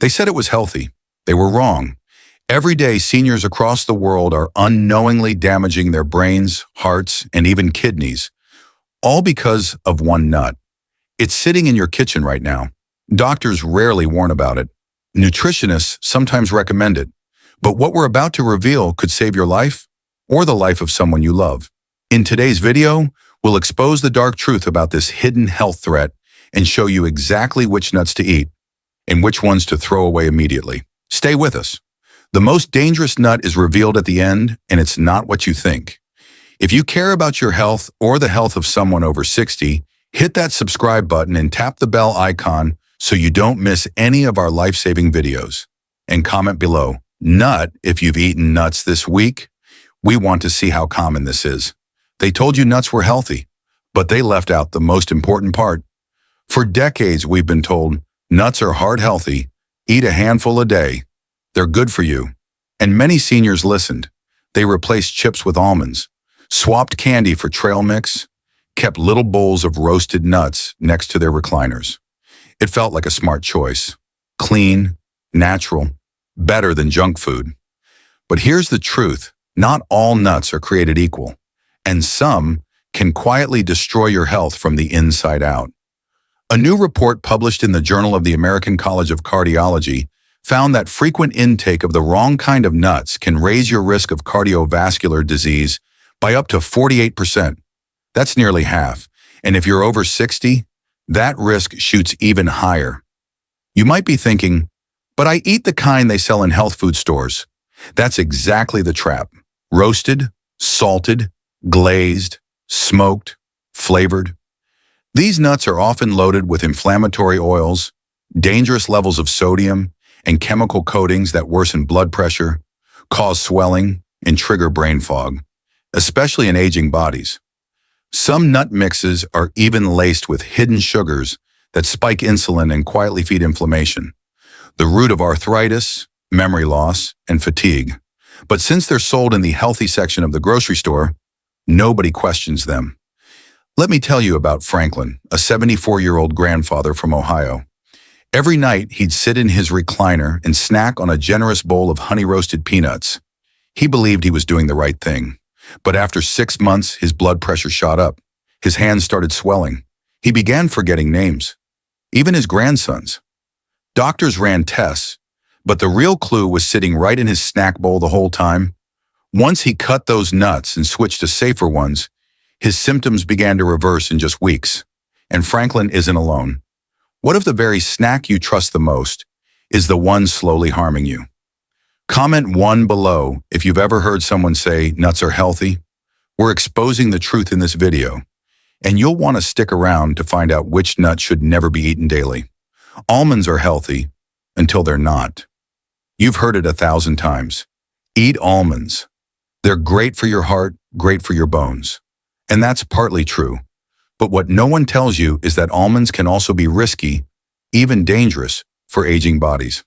They said it was healthy. They were wrong. Every day, seniors across the world are unknowingly damaging their brains, hearts, and even kidneys, all because of one nut. It's sitting in your kitchen right now. Doctors rarely warn about it. Nutritionists sometimes recommend it. But what we're about to reveal could save your life or the life of someone you love. In today's video, we'll expose the dark truth about this hidden health threat and show you exactly which nuts to eat and which ones to throw away immediately. Stay with us. The most dangerous nut is revealed at the end, and it's not what you think. If you care about your health or the health of someone over 60, hit that subscribe button and tap the bell icon so you don't miss any of our life-saving videos. And comment below, nut, if you've eaten nuts this week. We want to see how common this is. They told you nuts were healthy, but they left out the most important part. For decades, we've been told nuts are heart healthy, eat a handful a day. They're good for you. And many seniors listened. They replaced chips with almonds, swapped candy for trail mix, kept little bowls of roasted nuts next to their recliners. It felt like a smart choice. Clean, natural, better than junk food. But here's the truth. Not all nuts are created equal, and some can quietly destroy your health from the inside out. A new report published in the Journal of the American College of Cardiology found that frequent intake of the wrong kind of nuts can raise your risk of cardiovascular disease by up to 48%. That's nearly half. And if you're over 60, that risk shoots even higher. You might be thinking, but I eat the kind they sell in health food stores. That's exactly the trap. Roasted, salted, glazed, smoked, flavored. These nuts are often loaded with inflammatory oils, dangerous levels of sodium, and chemical coatings that worsen blood pressure, cause swelling, and trigger brain fog, especially in aging bodies. Some nut mixes are even laced with hidden sugars that spike insulin and quietly feed inflammation, the root of arthritis, memory loss, and fatigue. But since they're sold in the healthy section of the grocery store, nobody questions them. Let me tell you about Franklin, a 74-year-old grandfather from Ohio. Every night, he'd sit in his recliner and snack on a generous bowl of honey-roasted peanuts. He believed he was doing the right thing. But after 6 months, his blood pressure shot up. His hands started swelling. He began forgetting names, even his grandsons. Doctors ran tests, but the real clue was sitting right in his snack bowl the whole time. Once he cut those nuts and switched to safer ones, his symptoms began to reverse in just weeks. And Franklin isn't alone. What if the very snack you trust the most is the one slowly harming you? Comment 1 below if you've ever heard someone say nuts are healthy. We're exposing the truth in this video, and you'll want to stick around to find out which nut should never be eaten daily. Almonds are healthy until they're not. You've heard it 1,000 times. Eat almonds. They're great for your heart, great for your bones. And that's partly true. But what no one tells you is that almonds can also be risky, even dangerous, for aging bodies.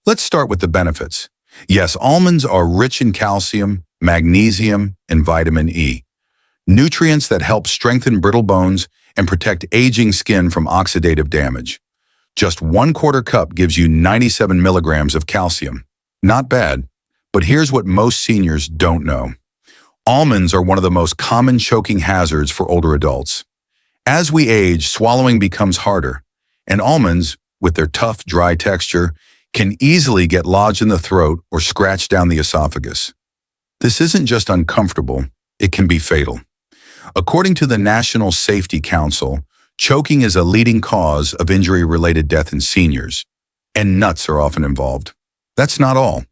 Let's start with the benefits. Yes, almonds are rich in calcium, magnesium, and vitamin E, nutrients that help strengthen brittle bones and protect aging skin from oxidative damage. Just 1/4 cup gives you 97 milligrams of calcium. Not bad, but here's what most seniors don't know. Almonds are one of the most common choking hazards for older adults. As we age, swallowing becomes harder, and almonds, with their tough, dry texture, can easily get lodged in the throat or scratch down the esophagus. This isn't just uncomfortable, it can be fatal. According to the National Safety Council, choking is a leading cause of injury-related death in seniors, and nuts are often involved. That's not all.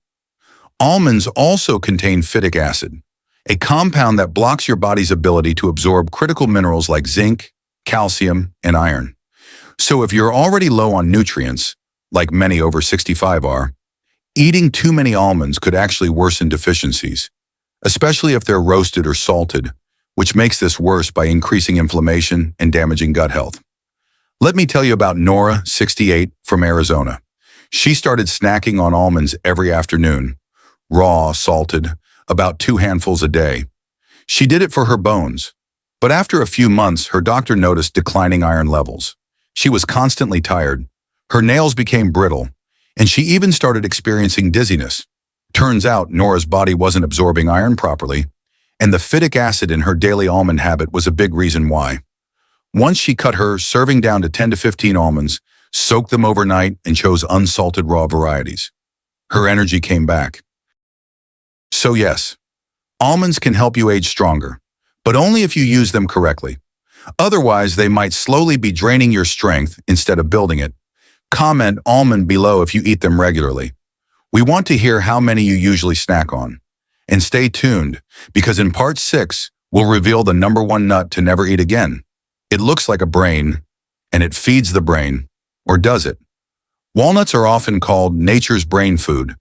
Almonds also contain phytic acid, a compound that blocks your body's ability to absorb critical minerals like zinc, calcium, and iron. So if you're already low on nutrients, like many over 65 are, eating too many almonds could actually worsen deficiencies, especially if they're roasted or salted, which makes this worse by increasing inflammation and damaging gut health. Let me tell you about Nora, 68, from Arizona. She started snacking on almonds every afternoon, raw, salted, about 2 handfuls a day. She did it for her bones, but after a few months, her doctor noticed declining iron levels. She was constantly tired. Her nails became brittle, And she even started experiencing dizziness. Turns out Nora's body wasn't absorbing iron properly, and the phytic acid in her daily almond habit was a big reason why. Once she cut her serving down to 10 to 15 almonds, soaked them overnight, and chose unsalted raw varieties. Her energy came back. So yes, almonds can help you age stronger, but only if you use them correctly. Otherwise, they might slowly be draining your strength instead of building it. Comment almond below if you eat them regularly. We want to hear how many you usually snack on. And stay tuned, because in part 6, we'll reveal the #1 nut to never eat again. It looks like a brain, and it feeds the brain, or does it? Walnuts are often called nature's brain food,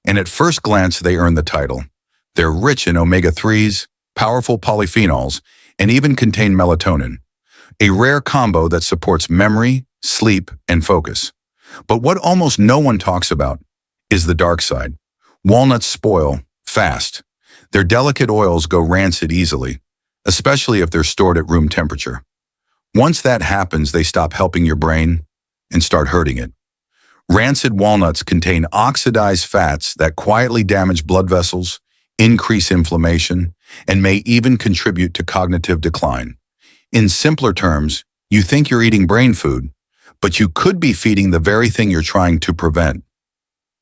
and at first glance they earn the title. They're rich in omega-3s, powerful polyphenols, and even contain melatonin, a rare combo that supports memory, sleep, and focus. But what almost no one talks about is the dark side. Walnuts spoil fast. Their delicate oils go rancid easily, especially if they're stored at room temperature. Once that happens, they stop helping your brain and start hurting it. Rancid walnuts contain oxidized fats that quietly damage blood vessels, increase inflammation, and may even contribute to cognitive decline. In simpler terms, you think you're eating brain food, but you could be feeding the very thing you're trying to prevent.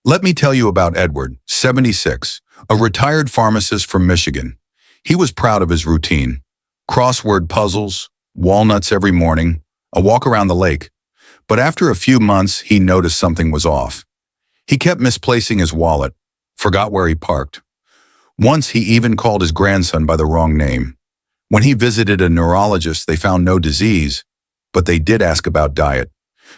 Let me tell you about Edward, 76, a retired pharmacist from Michigan. He was proud of his routine: crossword puzzles, walnuts every morning, a walk around the lake. But after a few months, he noticed something was off. He kept misplacing his wallet, forgot where he parked. Once he even called his grandson by the wrong name. When he visited a neurologist, they found no disease, but they did ask about diet.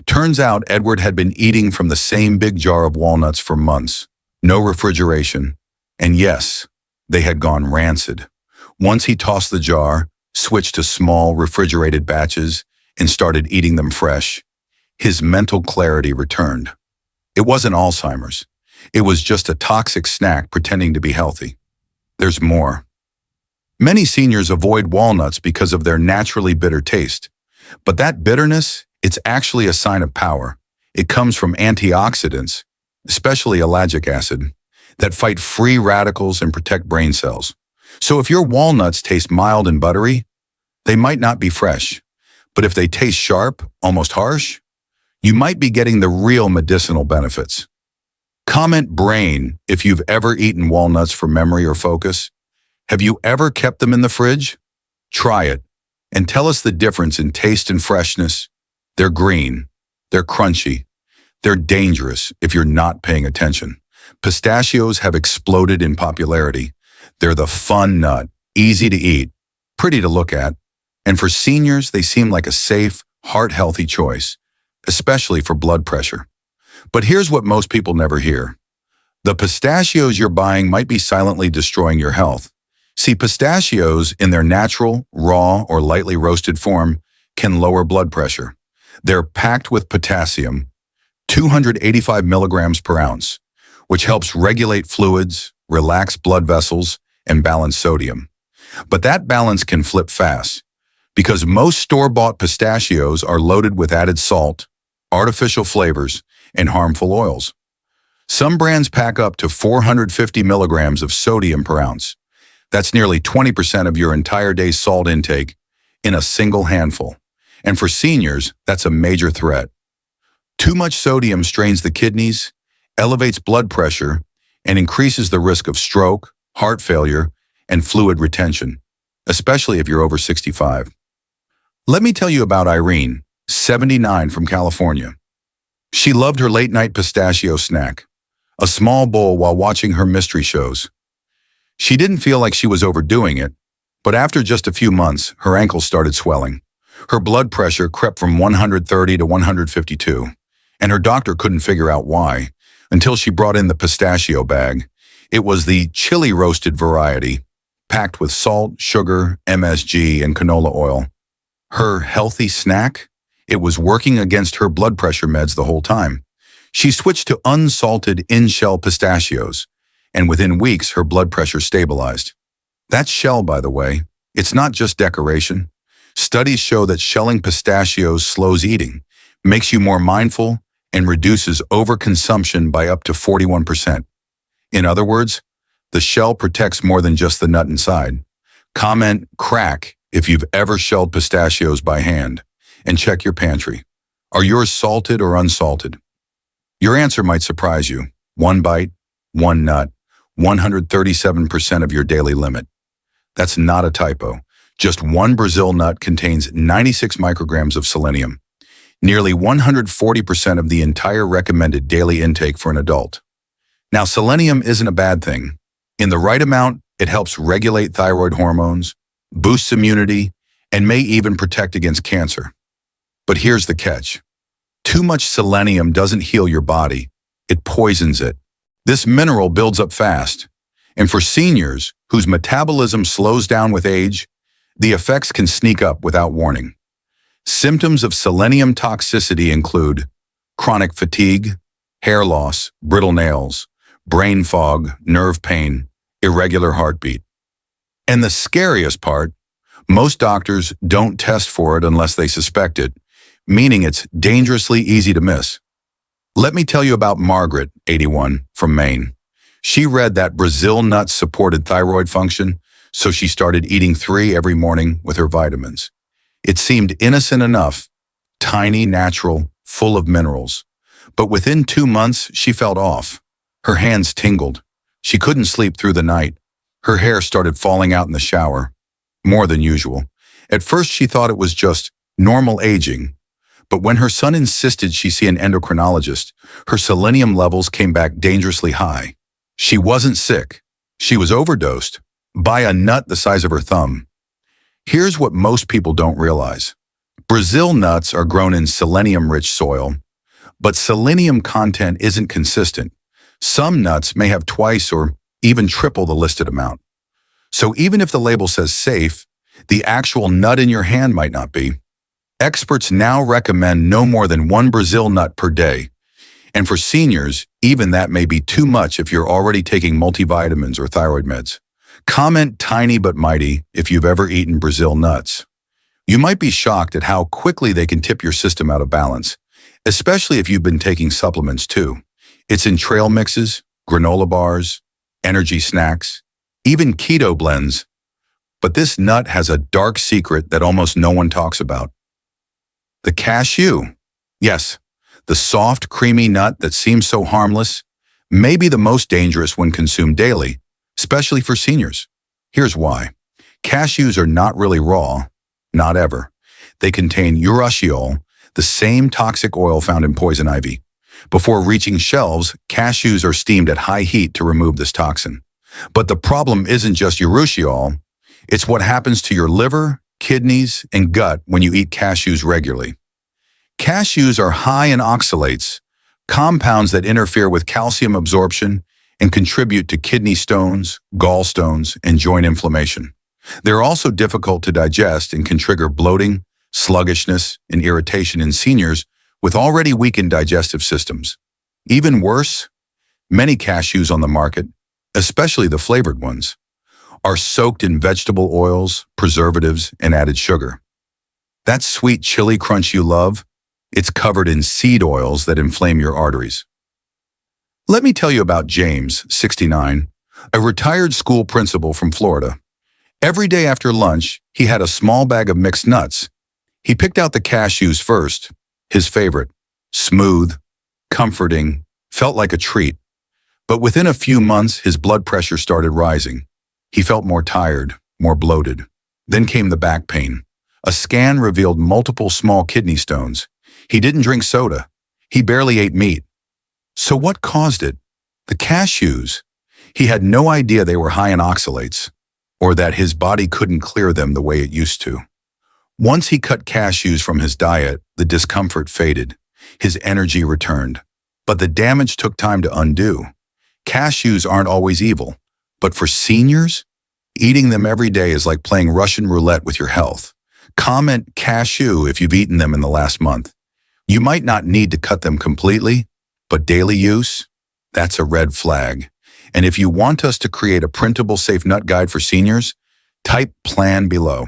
Turns out Edward had been eating from the same big jar of walnuts for months. No refrigeration. And yes, they had gone rancid. Once he tossed the jar, switched to small refrigerated batches, and started eating them fresh, his mental clarity returned. It wasn't Alzheimer's. It was just a toxic snack pretending to be healthy. There's more. Many seniors avoid walnuts because of their naturally bitter taste. But that bitterness, it's actually a sign of power. It comes from antioxidants, especially ellagic acid, that fight free radicals and protect brain cells. So if your walnuts taste mild and buttery, they might not be fresh. But if they taste sharp, almost harsh, you might be getting the real medicinal benefits. Comment brain if you've ever eaten walnuts for memory or focus. Have you ever kept them in the fridge? Try it and tell us the difference in taste and freshness. They're green, they're crunchy, they're dangerous if you're not paying attention. Pistachios have exploded in popularity. They're the fun nut, easy to eat, pretty to look at, and for seniors, they seem like a safe, heart-healthy choice, especially for blood pressure. But here's what most people never hear. The pistachios you're buying might be silently destroying your health. See, pistachios in their natural, raw, or lightly roasted form can lower blood pressure. They're packed with potassium, 285 milligrams per ounce, which helps regulate fluids, relax blood vessels, and balance sodium. But that balance can flip fast, because most store-bought pistachios are loaded with added salt, artificial flavors, and harmful oils. Some brands pack up to 450 milligrams of sodium per ounce. That's nearly 20% of your entire day's salt intake in a single handful. And for seniors, that's a major threat. Too much sodium strains the kidneys, elevates blood pressure, and increases the risk of stroke, heart failure, and fluid retention, especially if you're over 65. Let me tell you about Irene, 79, from California. She loved her late-night pistachio snack, a small bowl while watching her mystery shows. She didn't feel like she was overdoing it, but after just a few months, her ankles started swelling. Her blood pressure crept from 130 to 152, and her doctor couldn't figure out why, until she brought in the pistachio bag. It was the chili roasted variety, packed with salt, sugar, MSG, and canola oil. Her healthy snack? It was working against her blood pressure meds the whole time. She switched to unsalted in-shell pistachios, and within weeks her blood pressure stabilized. That shell, by the way, it's not just decoration. Studies show that shelling pistachios slows eating, makes you more mindful, and reduces overconsumption by up to 41%. In other words, the shell protects more than just the nut inside. Comment crack if you've ever shelled pistachios by hand, and check your pantry. Are yours salted or unsalted? Your answer might surprise you. One bite, one nut, 137% of your daily limit. That's not a typo. Just one Brazil nut contains 96 micrograms of selenium, nearly 140% of the entire recommended daily intake for an adult. Now, selenium isn't a bad thing. In the right amount, it helps regulate thyroid hormones, boosts immunity, and may even protect against cancer. But here's the catch. Too much selenium doesn't heal your body. It poisons it. This mineral builds up fast. And for seniors whose metabolism slows down with age, the effects can sneak up without warning. Symptoms of selenium toxicity include chronic fatigue, hair loss, brittle nails, brain fog, nerve pain, irregular heartbeat. And the scariest part, most doctors don't test for it unless they suspect it, meaning it's dangerously easy to miss. Let me tell you about Margaret, 81, from Maine. She read that Brazil nuts supported thyroid function, so she started eating 3 every morning with her vitamins. It seemed innocent enough, tiny, natural, full of minerals. But within 2 months, she felt off. Her hands tingled. She couldn't sleep through the night. Her hair started falling out in the shower, more than usual. At first, she thought it was just normal aging. But when her son insisted she see an endocrinologist, her selenium levels came back dangerously high. She wasn't sick. She was overdosed by a nut the size of her thumb. Here's what most people don't realize. Brazil nuts are grown in selenium-rich soil, but selenium content isn't consistent. Some nuts may have twice or even triple the listed amount. So even if the label says safe, the actual nut in your hand might not be. Experts now recommend no more than 1 Brazil nut per day. And for seniors, even that may be too much if you're already taking multivitamins or thyroid meds. Comment tiny but mighty if you've ever eaten Brazil nuts. You might be shocked at how quickly they can tip your system out of balance, especially if you've been taking supplements too. It's in trail mixes, granola bars, energy snacks, even keto blends. But this nut has a dark secret that almost no one talks about. The cashew. Yes, the soft, creamy nut that seems so harmless may be the most dangerous when consumed daily, especially for seniors. Here's why. Cashews are not really raw, not ever. They contain urushiol, the same toxic oil found in poison ivy. Before reaching shelves, cashews are steamed at high heat to remove this toxin. But the problem isn't just urushiol, it's what happens to your liver, kidneys, and gut when you eat cashews regularly. Cashews are high in oxalates, compounds that interfere with calcium absorption and contribute to kidney stones, gallstones, and joint inflammation. They're also difficult to digest and can trigger bloating, sluggishness, and irritation in seniors with already weakened digestive systems. Even worse, many cashews on the market, especially the flavored ones, are soaked in vegetable oils, preservatives, and added sugar. That sweet chili crunch you love, it's covered in seed oils that inflame your arteries. Let me tell you about James, 69, a retired school principal from Florida. Every day after lunch, he had a small bag of mixed nuts. He picked out the cashews first, his favorite. Smooth, comforting, felt like a treat. But within a few months, his blood pressure started rising. He felt more tired, more bloated. Then came the back pain. A scan revealed multiple small kidney stones. He didn't drink soda. He barely ate meat. So what caused it? The cashews. He had no idea they were high in oxalates, or that his body couldn't clear them the way it used to. Once he cut cashews from his diet, the discomfort faded. His energy returned. But the damage took time to undo. Cashews aren't always evil. But for seniors, eating them every day is like playing Russian roulette with your health. Comment cashew if you've eaten them in the last month. You might not need to cut them completely, but daily use, that's a red flag. And if you want us to create a printable safe nut guide for seniors, type plan below.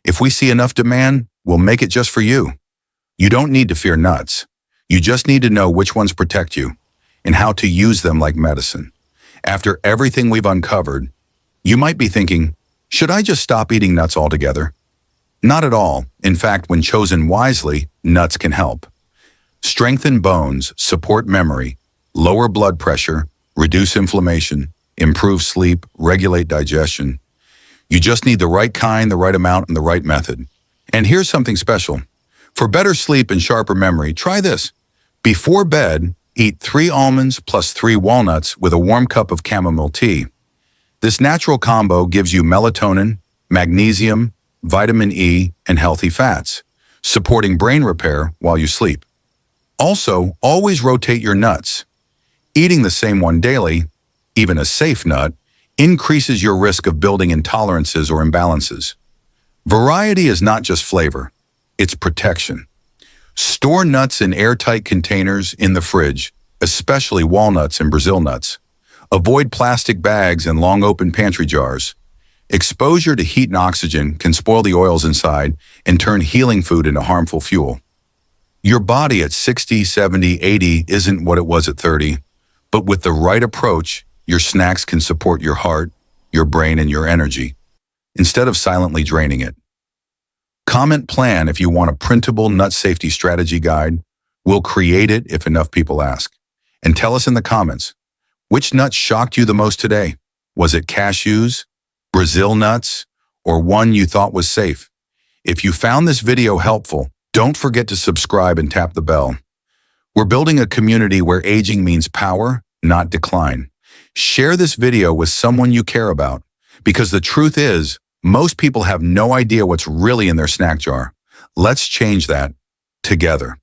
If we see enough demand, we'll make it just for you. You don't need to fear nuts. You just need to know which ones protect you and how to use them like medicine. After everything we've uncovered, you might be thinking, should I just stop eating nuts altogether? Not at all. In fact, when chosen wisely, nuts can help. Strengthen bones, support memory, lower blood pressure, reduce inflammation, improve sleep, regulate digestion. You just need the right kind, the right amount, and the right method. And here's something special. For better sleep and sharper memory, try this. Before bed, eat 3 almonds plus 3 walnuts with a warm cup of chamomile tea. This natural combo gives you melatonin, magnesium, vitamin E, and healthy fats, supporting brain repair while you sleep. Also, always rotate your nuts. Eating the same one daily, even a safe nut, increases your risk of building intolerances or imbalances. Variety is not just flavor, it's protection. Store nuts in airtight containers in the fridge, especially walnuts and Brazil nuts. Avoid plastic bags and long open pantry jars. Exposure to heat and oxygen can spoil the oils inside and turn healing food into harmful fuel. Your body at 60, 70, 80 isn't what it was at 30, but with the right approach, your snacks can support your heart, your brain, and your energy, instead of silently draining it. Comment plan if you want a printable nut safety strategy guide. We'll create it if enough people ask. And tell us in the comments, which nut shocked you the most today? Was it cashews, Brazil nuts, or one you thought was safe? If you found this video helpful, don't forget to subscribe and tap the bell. We're building a community where aging means power, not decline. Share this video with someone you care about, because the truth is, most people have no idea what's really in their snack jar. Let's change that together.